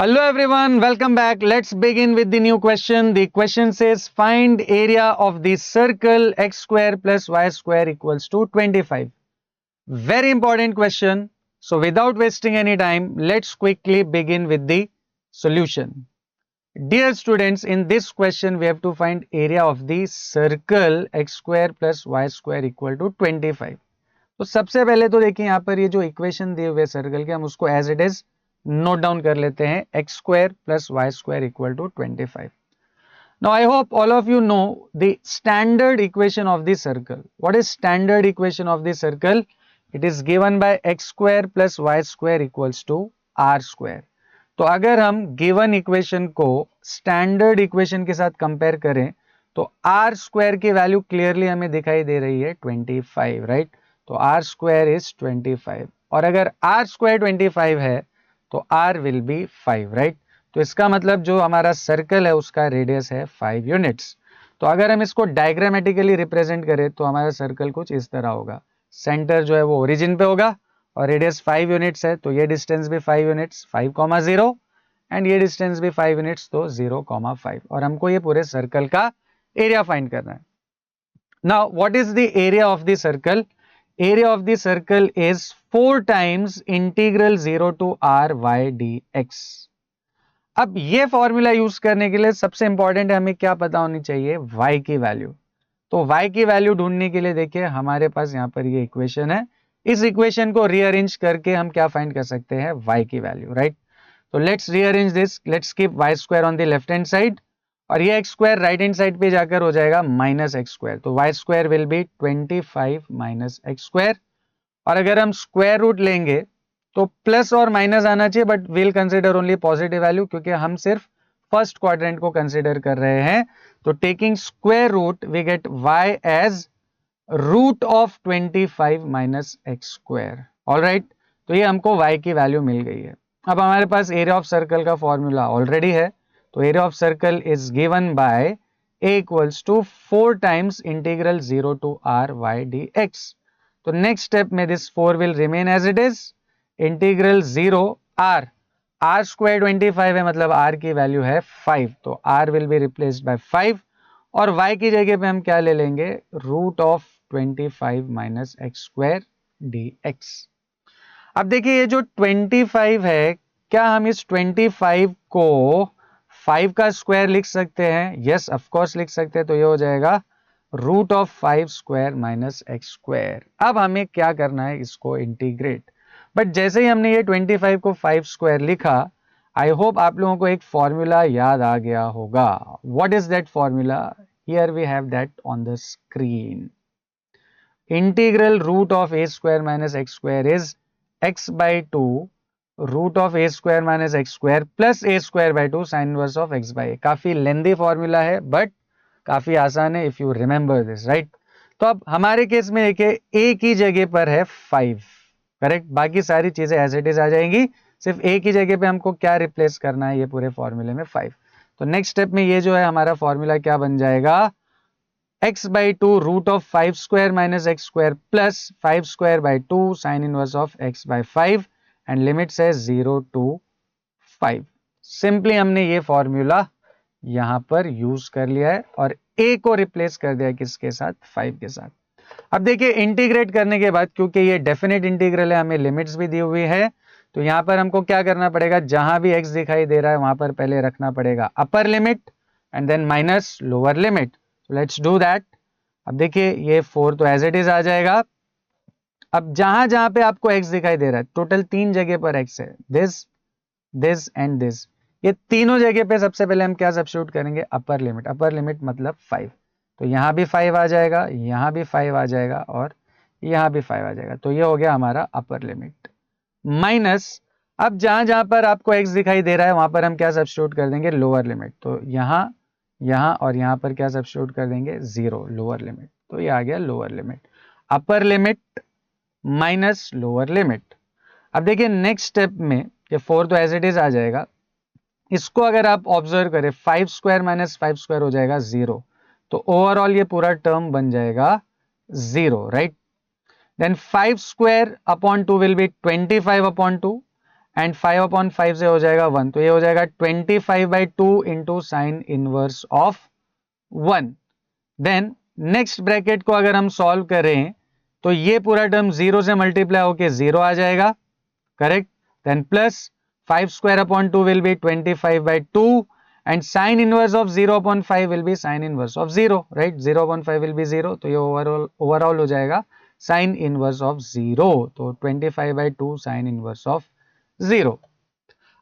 Hello everyone, welcome back. Let's begin with the new question. The question says find area of the circle x square plus y square equals to 25. Very important question. So without wasting any time, let's quickly begin with the solution. Dear students, in this question we have to find area of the circle x square plus y square equal to 25. तो सबसे पहले तो देखिए यहाँ पर ये जो equation दिए हुए सर्कल के हम उसको as it is note down कर लेते हैं x square plus y square equal to 25. Now I hope all of you know the standard equation of the circle. What is standard equation of the circle? It is given by x square plus y square equals to r square. तो अगर हम given equation को standard equation के साथ compare करें तो are square की value clearly हमें दिखाई दे रही है 25, राइट. तो आर स्क्वायर इज 25 और अगर आर स्क्वायर 25 है तो आर विल बी 5, राइट. तो इसका मतलब जो हमारा सर्कल है उसका रेडियस है 5 यूनिट्स. तो अगर हम इसको डायग्रामेटिकली रिप्रेजेंट करें तो हमारा सर्कल कुछ इस तरह होगा. सेंटर जो है वो ओरिजिन पे होगा और रेडियस 5 यूनिट्स है तो ये डिस्टेंस भी 5 यूनिट्स 5,0 एंड ये डिस्टेंस भी 5 यूनिट्स तो 0,5 और हमको ये पूरे सर्कल का एरिया फाइंड करना है. Now what is the area of the circle? Area of the circle is 4 times integral 0 to r y dx. अब ये फॉर्मूला यूज करने के लिए सबसे इंपॉर्टेंट है हमें क्या पता होनी चाहिए, y की वैल्यू. तो y की वैल्यू ढूंढने के लिए देखिए हमारे पास यहाँ पर ये इक्वेशन है. इस इक्वेशन को रीअरेंज करके हम क्या फाइंड कर सकते हैं, y की वैल्यू, राइट. तो let's rearrange this. Let's keep y square on the left hand side और ये x square right hand side पे जाकर हो जाएगा माइनस एक्स स्क्वायर. तो y square will be 25 minus x square. और अगर हम स्क्वायर रूट लेंगे तो प्लस और माइनस आना चाहिए but will consider only positive value क्योंकि हम सिर्फ फर्स्ट क्वाड्रेंट को कंसिडर कर रहे हैं. तो taking square root we get y as root of 25 minus x square. Alright, तो ये हमको y की वैल्यू मिल गई है. अब हमारे पास एरिया ऑफ सर्कल का फॉर्मूला ऑलरेडी है. तो area of circle is given by a equals to 4 times integral 0 to r y dx. तो नेक्स्ट स्टेप में this 4 will remain as it is. Integral 0 r square 25 है मतलब r की value है 5 तो r will be replaced by 5 और y की जगह पे हम क्या ले लेंगे, root of 25 minus x square dx. अब देखिए ये जो 25 है क्या हम इस 25 को 5 का स्क्वायर लिख सकते हैं? यस ऑफ कोर्स लिख सकते हैं. तो ये हो जाएगा root of 5 square minus x square. अब हमें क्या करना है, इसको इंटीग्रेट. बट जैसे ही हमने ये 25 को 5 स्क्वायर लिखा, आई होप आप लोगों को एक फॉर्मूला याद आ गया होगा. What is that formula? Here we have that on the screen. Integral root of a square minus x square is x by 2 root of a square minus x square plus a square by 2 sine inverse of x by a. काफी लेंदी formula है but काफी आसान है if you remember this, right. तो अब हमारे case में देखिए a की जगह पर है 5, करेक्ट. बाकी सारी चीजें एज इट इज आ जाएंगी. सिर्फ a की जगह पे हमको क्या रिप्लेस करना है, ये पूरे फॉर्मूले में 5. तो नेक्स्ट स्टेप में ये जो है हमारा फॉर्मूला क्या बन जाएगा, x by 2 root of 5 square minus x square plus 5 square by 2 sine inverse of x by 5 and limits है 0 टू 5. सिंपली हमने ये फॉर्मूला यहां पर यूज कर लिया है और a को रिप्लेस कर दिया किसके साथ, 5 के साथ. अब देखिए इंटीग्रेट करने के बाद क्योंकि ये डेफिनेट इंटीग्रल है हमें लिमिट्स भी दी हुई है तो यहां पर हमको क्या करना पड़ेगा, जहां भी x दिखाई दे रहा है वहां पर पहले रखना पड़ेगा upper limit and then minus lower limit. Let's do that. अब देखिए ये 4 तो एज इट इज आ जाएगा. अब जहां जहां पे आपको x दिखाई दे रहा है टोटल 3 जगह पर x है, दिस दिस एंड दिस. ये तीनों जगह पे सबसे पहले हम क्या सब्स्टिट्यूट करेंगे, अपर लिमिट. अपर लिमिट मतलब 5. तो यहां भी 5 आ जाएगा, यहां भी 5 आ जाएगा और यहां भी 5 आ जाएगा. तो ये हो गया हमारा अपर लिमिट. माइनस अब जहां जहां पर आपको x दिखाई दे रहा है वहां पर हम क्या सब्स्टिट्यूट कर देंगे, लोअर लिमिट. तो यहां यहां और यहां पर क्या सब्स्टिट्यूट कर देंगे, 0 लोअर लिमिट. तो ये आ गया lower limit. Upper limit minus lower limit. अब देखिए नेक्स्ट स्टेप में ये 4 तो एज इट इज आ जाएगा. इसको अगर आप ऑब्जर्व करें 5 स्क्वायर माइनस 5 स्क्वायर हो जाएगा 0. तो ओवरऑल ये पूरा टर्म बन जाएगा 0, right. Then 5 square upon 2 will be 25 upon 2 and 5/5 से हो जाएगा 1, तो ये हो जाएगा 25/2 into sine inverse of 1. Then next bracket को अगर हम सॉल्व करें तो ये पूरा टर्म 0 से मल्टीप्लाई होके 0 आ जाएगा, correct. Then plus 5 square upon 2 will be 25/2 and sin inverse of 0/5 will be sin inverse of 0, right. 0/5 will be 0, तो ये ओवरऑल हो जाएगा sin inverse of 0, तो 25/2 sin inverse of 0.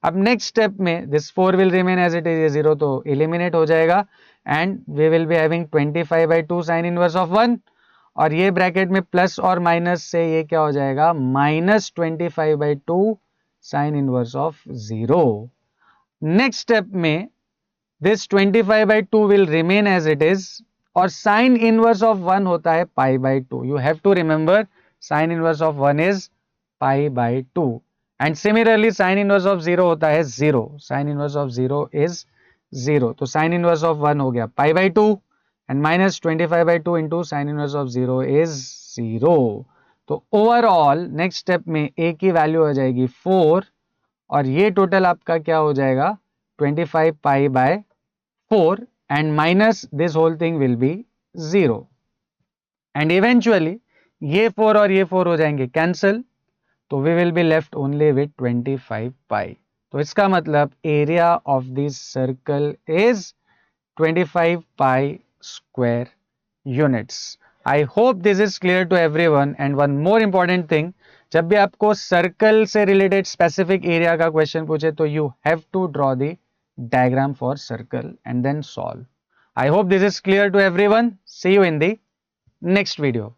अब नेक्स्ट स्टेप में this 4 will remain as it is, ये 0 तो eliminate हो जाएगा and we will be having 25/2 sine inverse of 1, और ये ब्रैकेट में प्लस और माइनस से ये क्या हो जाएगा -25/2 sine inverse of 0. Next step में this 25/2 will remain as it is, और साइन इनवर्स ऑफ 1 होता है π/2. You have to remember sine inverse of 1 is π/2. And similarly sine inverse of 0 होता है 0. साइन इनवर्स ऑफ 0 इज 0, तो sign inverse of 1 हो गया π/2 and -25/2 into sine inverse of 0 is 0. तो overall next step में a की वैल्यू हो जाएगी 4, और ये टोटल आपका क्या हो जाएगा 25 π/4 and minus this whole thing will be 0, and eventually ये 4 और ये 4 हो जाएंगे कैंसिल, तो we will be left only with 25 pi. तो इसका मतलब area of this circle is 25 pi square units. I hope this is clear to everyone. And one more important thing, जब भी आपको सर्कल से रिलेटेड स्पेसिफिक एरिया का question पूछे तो you have to draw the diagram for circle and then solve. I hope this is clear to everyone. See you in the next video.